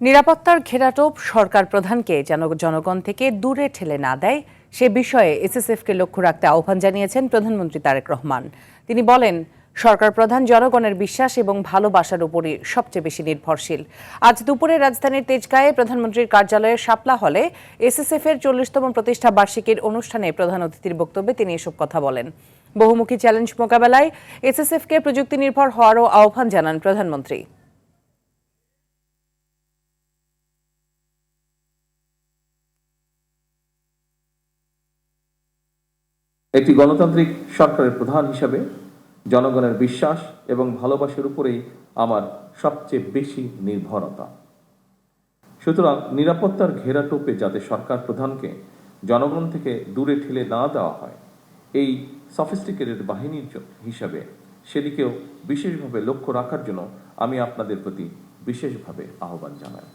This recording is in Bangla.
নিরাপত্তার ঘেরাটোপ সরকার প্রধানকে যেন জনগণ থেকে দূরে ঠেলে না দেয় সে বিষয়ে এসএসএফকে লক্ষ্য রাখতে আহ্বান জানিয়েছেন প্রধানমন্ত্রী তারেক রহমান। তিনি বলেন, সরকার প্রধান জনগণের বিশ্বাস এবং ভালোবাসার উপরই সবচেয়ে বেশি নির্ভরশীল। আজ দুপুরে রাজধানীর তেজগাঁয়ে প্রধানমন্ত্রীর কার্যালয়ের শাপলা হলে এসএসএফ এর 40তম প্রতিষ্ঠা বার্ষিকীর অনুষ্ঠানে প্রধান অতিথির বক্তব্যে তিনি এসব কথা বলেন। বহুমুখী চ্যালেঞ্জ মোকাবেলায় এসএসএফকে প্রযুক্তি নির্ভর হওয়ারও আহ্বান জানান প্রধানমন্ত্রী। একটি গণতান্ত্রিক সরকারের প্রধান হিসাবে জনগণের বিশ্বাস এবং ভালোবাসার উপরেই আমার সবচেয়ে বেশি নির্ভরতা। সুতরাং নিরাপত্তার ঘেরাটোপে যাতে সরকার প্রধানকে জনগণ থেকে দূরে ঠেলে না দেওয়া হয়, এই সফিস্টিকেটেড বাহিনীর হিসাবে সেদিকেও বিশেষভাবে লক্ষ্য রাখার জন্য আমি আপনাদের প্রতি বিশেষভাবে আহ্বান জানাই।